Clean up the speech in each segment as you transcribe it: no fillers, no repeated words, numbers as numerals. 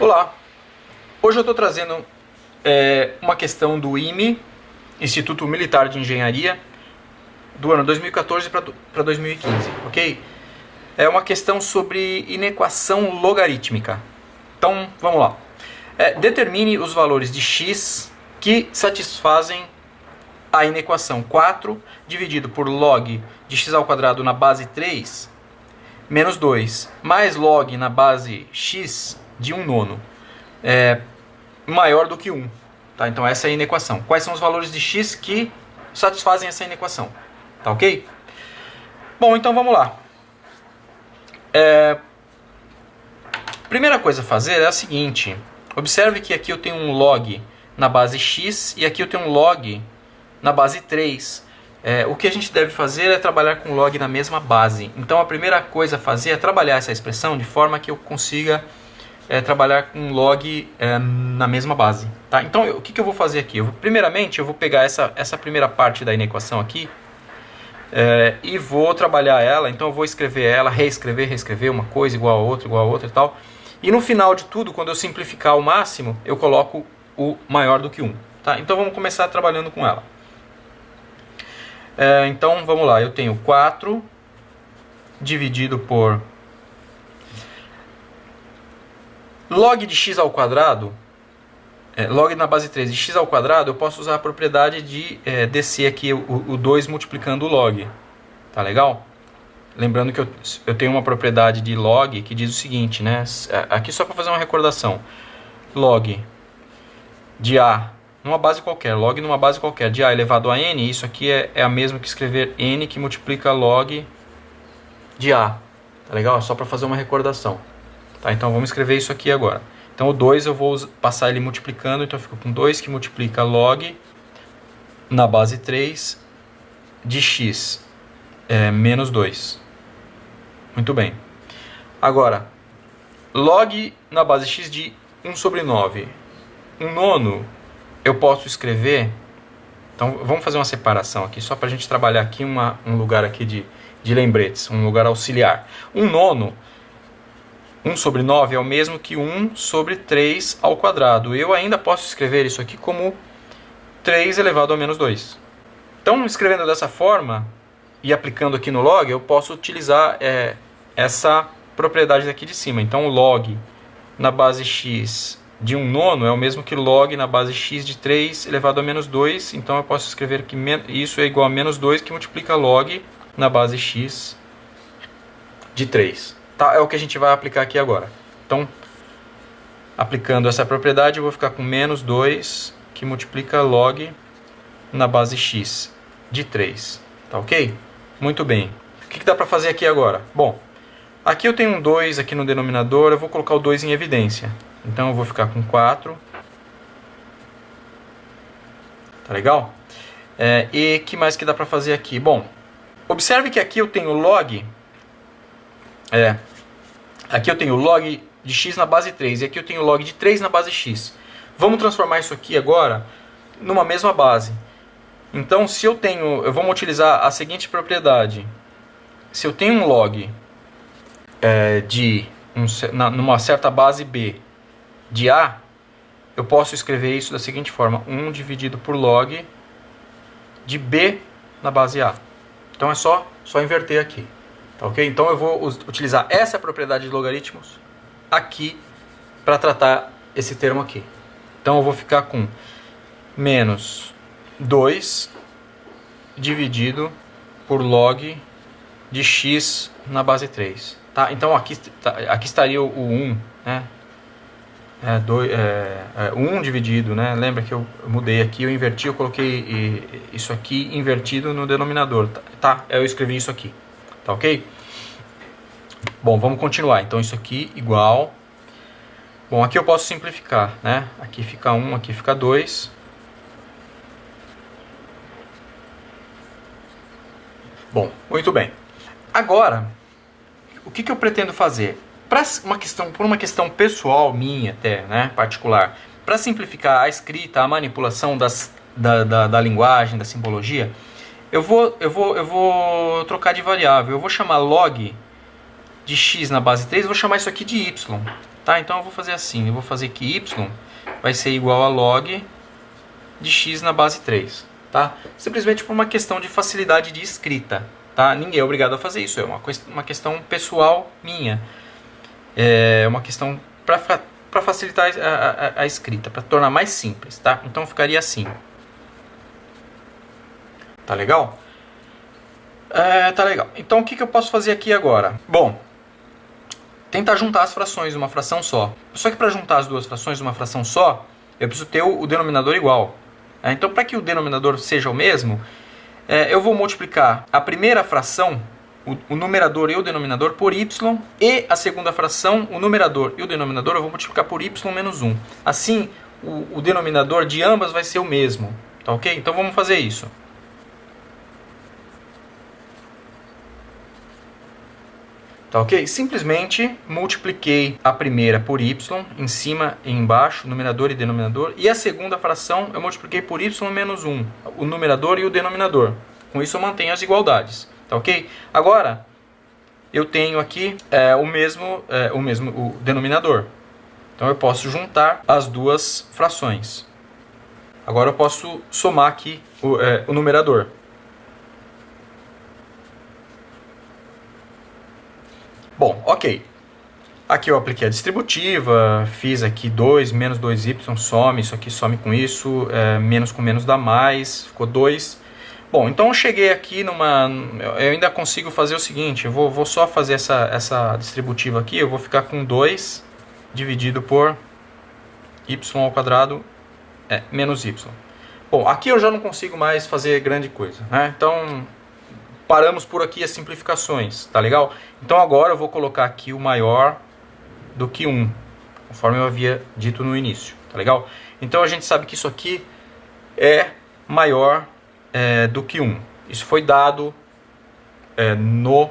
Olá, hoje eu estou trazendo uma questão do IME, Instituto Militar de Engenharia, do ano 2014 para 2015, ok? É uma questão sobre inequação logarítmica. Então, vamos lá. Determine os valores de x que satisfazem a inequação 4 dividido por log de x ao quadrado na base 3 menos 2 mais log na base x de 1 nono maior do que 1. Tá? Então essa é a inequação. Quais são os valores de x que satisfazem essa inequação? Tá ok? Bom, então vamos lá. Primeira coisa a fazer é a seguinte. Observe que aqui eu tenho um log na base x e aqui eu tenho um log na base 3. O que a gente deve fazer é trabalhar com log na mesma base. Então a primeira coisa a fazer é trabalhar essa expressão de forma que eu consiga trabalhar com log na mesma base. Tá? Então o que eu vou fazer aqui? Primeiramente eu vou pegar essa primeira parte da inequação aqui e vou trabalhar ela. Então eu vou escrever ela, reescrever uma coisa igual a outra e tal. E no final de tudo, quando eu simplificar ao máximo, eu coloco o maior do que 1. Tá? Então vamos começar trabalhando com ela. Então vamos lá, eu tenho 4 dividido por log de x ao quadrado, log na base 3 de x ao quadrado, eu posso usar a propriedade de descer aqui o 2 multiplicando o log. Tá legal? Lembrando que eu tenho uma propriedade de log que diz o seguinte, né? Aqui só para fazer uma recordação. Log de A numa base qualquer, log numa base qualquer de A elevado a n, isso aqui é a mesma que escrever n que multiplica log de A. Tá legal? Só para fazer uma recordação. Tá? Então vamos escrever isso aqui agora. Então o 2 eu vou passar ele multiplicando, então eu fico com 2 que multiplica log na base 3 de x menos 2. Muito bem. Agora, log na base x de 1 sobre 9. 1 nono eu posso escrever... Então vamos fazer uma separação aqui, só para a gente trabalhar aqui um lugar aqui de lembretes, um lugar auxiliar. 1 nono, 1 sobre 9 é o mesmo que 1 sobre 3 ao quadrado. Eu ainda posso escrever isso aqui como 3 elevado a menos 2. Então, escrevendo dessa forma e aplicando aqui no log, eu posso utilizar essa propriedade daqui de cima. Então, o log na base x de 1 nono é o mesmo que log na base x de 3 elevado a menos 2. Então, eu posso escrever que isso é igual a menos 2, que multiplica log na base x de 3. Tá? É o que a gente vai aplicar aqui agora. Então, aplicando essa propriedade, eu vou ficar com menos 2, que multiplica log na base x de 3. Tá ok? Muito bem. O que dá para fazer aqui agora? Bom, aqui eu tenho um 2 aqui no denominador, eu vou colocar o 2 em evidência. Então, eu vou ficar com 4. Tá legal? E o que mais que dá para fazer aqui? Bom, observe que aqui eu tenho log... aqui eu tenho log de x na base 3 e aqui eu tenho log de 3 na base x. Vamos transformar isso aqui agora numa mesma base. Então, se eu tenho, vamos utilizar a seguinte propriedade. Se eu tenho um log numa certa base B de A, eu posso escrever isso da seguinte forma: 1 dividido por log de B na base A. Então é só inverter aqui. Tá ok? Então eu vou utilizar essa propriedade de logaritmos aqui para tratar esse termo aqui. Então eu vou ficar com menos 2 dividido por log de x na base 3. Tá? Então aqui estaria o 1, né? 1 dividido, né? Lembra que eu mudei aqui, eu inverti, eu coloquei isso aqui invertido no denominador. Tá? Eu escrevi isso aqui. Tá ok? Bom, vamos continuar. Então isso aqui igual. Bom, aqui eu posso simplificar, né? Aqui fica 1, aqui fica 2. Bom, muito bem. Agora, o que eu pretendo fazer? Por uma questão pessoal minha até, né, particular, para simplificar a escrita, a manipulação da linguagem, da simbologia, eu vou trocar de variável. Eu vou chamar log de x na base 3, eu vou chamar isso aqui de y. Tá? Então eu vou fazer assim, eu vou fazer que y vai ser igual a log de x na base 3. Tá? Simplesmente por uma questão de facilidade de escrita. Tá? Ninguém é obrigado a fazer isso, é uma questão pessoal minha. É uma questão para facilitar a escrita, para tornar mais simples. Tá? Então ficaria assim. Tá legal? Tá legal. Então o que eu posso fazer aqui agora? Bom, tentar juntar as frações numa fração só. Só que para juntar as duas frações numa fração só, eu preciso ter o denominador igual. Então para que o denominador seja o mesmo, eu vou multiplicar a primeira fração, o numerador e o denominador, por y, e a segunda fração, o numerador e o denominador, eu vou multiplicar por y menos 1. Assim, o denominador de ambas vai ser o mesmo. Tá ok? Então vamos fazer isso. Tá ok? Simplesmente multipliquei a primeira por y, em cima e embaixo, numerador e denominador, e a segunda fração eu multipliquei por y menos 1, o numerador e o denominador. Com isso eu mantenho as igualdades. Tá ok? Agora, eu tenho aqui o mesmo denominador. Então eu posso juntar as duas frações. Agora eu posso somar aqui o numerador. Bom, ok. Aqui eu apliquei a distributiva, fiz aqui 2 menos 2y, some, isso aqui some com isso, menos com menos dá mais, ficou 2. Bom, então eu cheguei aqui numa... Eu ainda consigo fazer o seguinte, eu vou só fazer essa distributiva aqui, eu vou ficar com 2 dividido por y ao quadrado menos y. Bom, aqui eu já não consigo mais fazer grande coisa, né? Então... paramos por aqui as simplificações, tá legal? Então agora eu vou colocar aqui o maior do que 1, conforme eu havia dito no início, tá legal? Então a gente sabe que isso aqui é maior do que 1. Isso foi dado no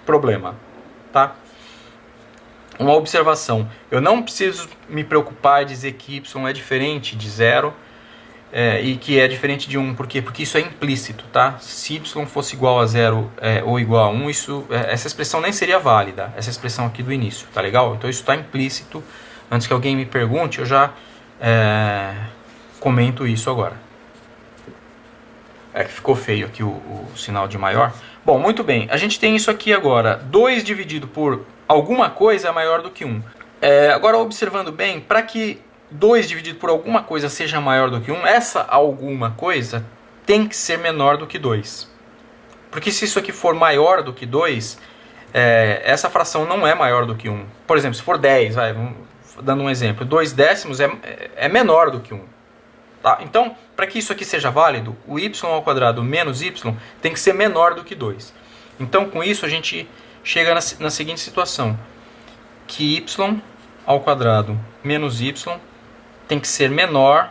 problema, tá? Uma observação, eu não preciso me preocupar em dizer que y é diferente de 0, e que é diferente de 1, por quê? Porque isso é implícito, tá? Se y fosse igual a 0 ou igual a 1, essa expressão nem seria válida, essa expressão aqui do início, tá legal? Então isso está implícito, antes que alguém me pergunte, eu já comento isso agora. Que ficou feio aqui o sinal de maior. Bom, muito bem, a gente tem isso aqui agora, 2 dividido por alguma coisa é maior do que 1. Agora observando bem, para que 2 dividido por alguma coisa seja maior do que 1, essa alguma coisa tem que ser menor do que 2. Porque se isso aqui for maior do que 2, essa fração não é maior do que 1. Por exemplo, se for 10, dando um exemplo, 2 décimos é menor do que 1. Tá? Então, para que isso aqui seja válido, o y ao quadrado menos y tem que ser menor do que 2. Então, com isso, a gente chega na seguinte situação, que y ao quadrado menos y tem que ser menor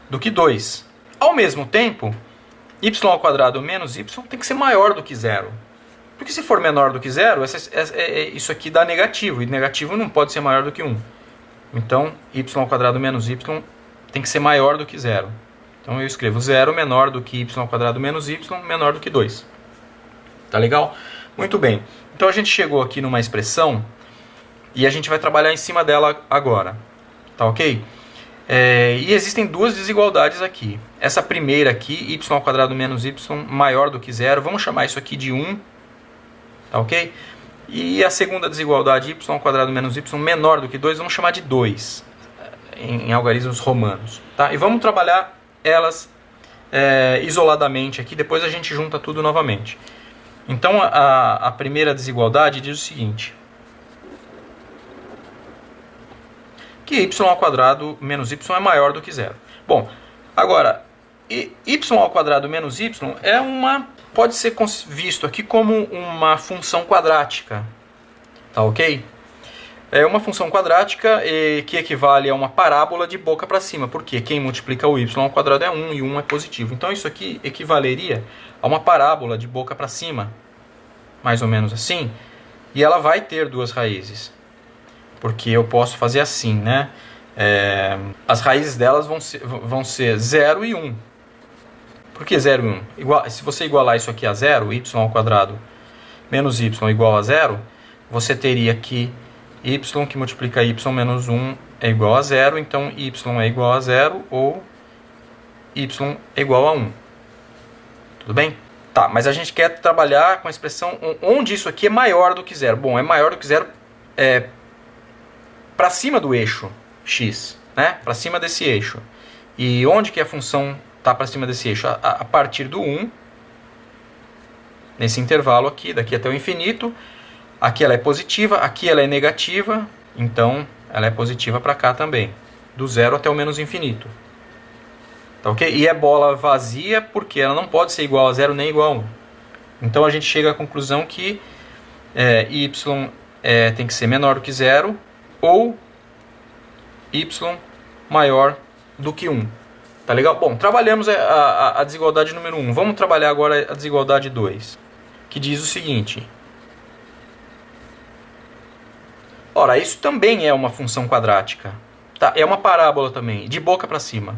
do que 2. Ao mesmo tempo, y ao quadrado menos y tem que ser maior do que 0. Porque se for menor do que 0, isso aqui dá negativo, e negativo não pode ser maior do que 1. Então, y ao quadrado menos y tem que ser maior do que 0. Então eu escrevo 0 menor do que y ao quadrado menos y menor do que 2. Tá legal? Muito bem. Então a gente chegou aqui numa expressão e a gente vai trabalhar em cima dela agora. Tá ok? E existem duas desigualdades aqui. Essa primeira aqui, y ao quadrado menos y maior do que 0, vamos chamar isso aqui de 1. Tá ok? E a segunda desigualdade, y ao quadrado menos y menor do que 2, vamos chamar de 2, em algarismos romanos. Tá? E vamos trabalhar elas isoladamente aqui, depois a gente junta tudo novamente. Então a primeira desigualdade diz o seguinte, que y ao quadrado menos y é maior do que 0. Bom, agora, y ao quadrado menos y pode ser visto aqui como uma função quadrática. Tá ok? É uma função quadrática que equivale a uma parábola de boca para cima. Porque quem multiplica o y ao quadrado é 1 e 1 é positivo. Então isso aqui equivaleria a uma parábola de boca para cima. Mais ou menos assim. E ela vai ter duas raízes. Porque eu posso fazer assim, né? As raízes delas vão ser 0 e 1. Por que 0 e 1? Se você igualar isso aqui a 0, y ao quadrado menos y igual a 0, você teria que y que multiplica y menos 1 é igual a 0, então y é igual a 0 ou y é igual a 1. Tudo bem? Tá, mas a gente quer trabalhar com a expressão onde isso aqui é maior do que 0. Bom, é maior do que 0 para cima do eixo x, né? Para cima desse eixo. E onde que a função está para cima desse eixo? A partir do 1, nesse intervalo aqui, daqui até o infinito. Aqui ela é positiva, aqui ela é negativa, então ela é positiva para cá também, do 0 até o menos infinito. Tá ok? E é bola vazia porque ela não pode ser igual a 0 nem igual a 1. Então a gente chega à conclusão que y tem que ser menor do que 0 ou y maior do que 1. Tá legal? Bom, trabalhamos a desigualdade número 1. Vamos trabalhar agora a desigualdade 2, que diz o seguinte. Ora, isso também é uma função quadrática. Tá? É uma parábola também, de boca para cima.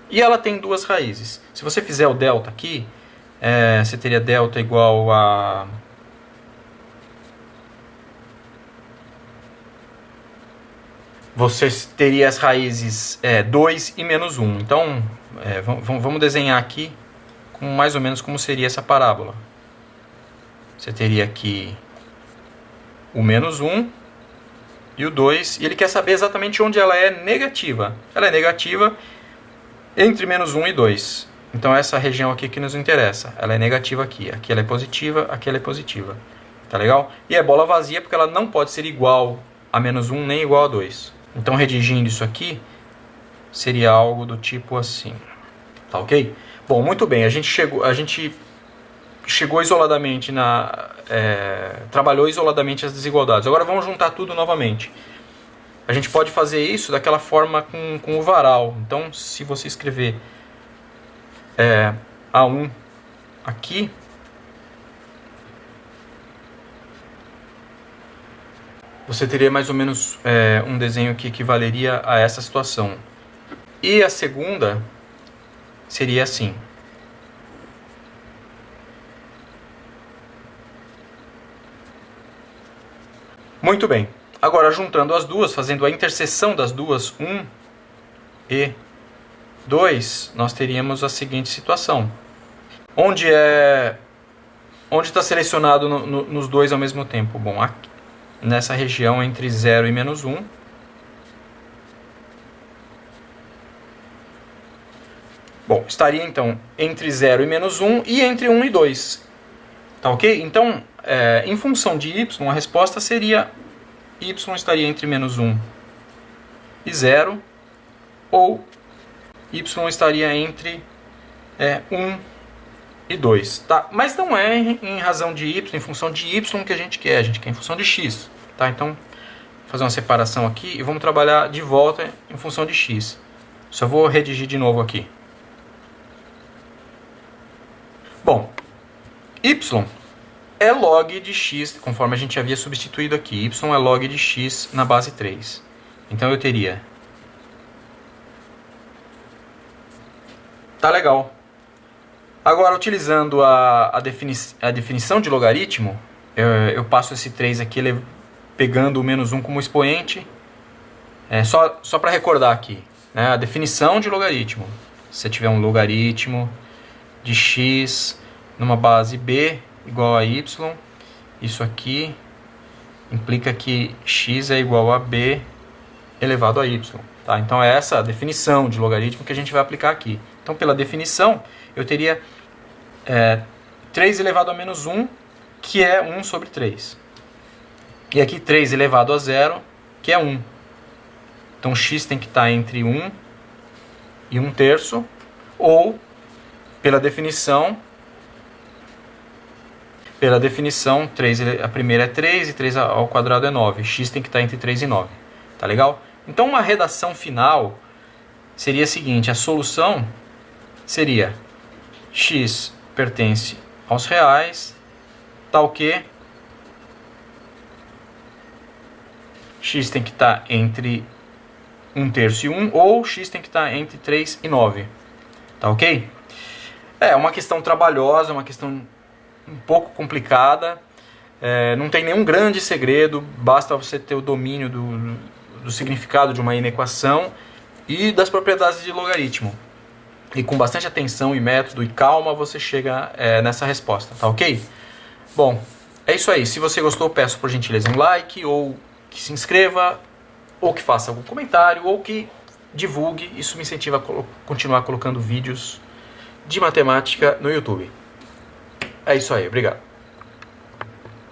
E ela tem duas raízes. Se você fizer o delta aqui, você teria delta igual a... Você teria as raízes 2 e menos 1. Então, vamos desenhar aqui mais ou menos como seria essa parábola. Você teria aqui o menos 1 e o 2. E ele quer saber exatamente onde ela é negativa. Ela é negativa entre menos 1 e 2. Então, essa região aqui que nos interessa. Ela é negativa aqui. Aqui ela é positiva, aqui ela é positiva. Tá legal? E é bola vazia porque ela não pode ser igual a menos 1 nem igual a 2. Então, redigindo isso aqui, seria algo do tipo assim. Tá ok? Bom, muito bem. A gente chegou isoladamente trabalhou isoladamente as desigualdades. Agora vamos juntar tudo novamente. A gente pode fazer isso daquela forma com o varal. Então, se você escrever A1 aqui, você teria mais ou menos um desenho que equivaleria a essa situação. E a segunda seria assim. Muito bem. Agora, juntando as duas, fazendo a interseção das duas, 1 e 2, nós teríamos a seguinte situação. Onde está selecionado nos dois ao mesmo tempo? Bom, aqui, nessa região entre 0 e menos 1. Bom, estaria então entre 0 e menos 1 e entre 1 e 2. Tá ok? Então, em função de y, a resposta seria y estaria entre menos 1 e 0, ou y estaria entre 1 e 2. Tá? Mas não é em razão de y, em função de y que a gente quer em função de x. Tá? Então, vou fazer uma separação aqui e vamos trabalhar de volta em função de x. Só vou redigir de novo aqui. Bom, y é log de x, conforme a gente havia substituído aqui. Y é log de x na base 3. Então eu teria... Tá legal. Agora, utilizando a definição de logaritmo, eu passo esse 3 aqui pegando o menos 1 como expoente. Só para recordar aqui, né, a definição de logaritmo. Se você tiver um logaritmo de x numa base b igual a y, isso aqui implica que x é igual a b elevado a y. Tá? Então é essa a definição de logaritmo que a gente vai aplicar aqui. Então, pela definição, eu teria 3 elevado a menos 1, que é 1 sobre 3. E aqui 3 elevado a 0, que é 1. Então x tem que estar entre 1 e 1/3, ou, pela definição, 3, a primeira é 3 e 3 ao quadrado é 9. X tem que estar entre 3 e 9. Tá legal? Então, uma redação final seria a seguinte. A solução seria x pertence aos reais, tal que x tem que estar entre 1/3 e 1, ou x tem que estar entre 3 e 9. Tá ok? É uma questão trabalhosa, uma questão um pouco complicada. Não tem nenhum grande segredo, basta você ter o domínio do significado de uma inequação e das propriedades de logaritmo. E com bastante atenção e método e calma você chega nessa resposta, tá ok? Bom, é isso aí. Se você gostou, peço por gentileza um like, ou que se inscreva, ou que faça algum comentário, ou que divulgue. Isso me incentiva a continuar colocando vídeos de matemática no YouTube. É isso aí, obrigado.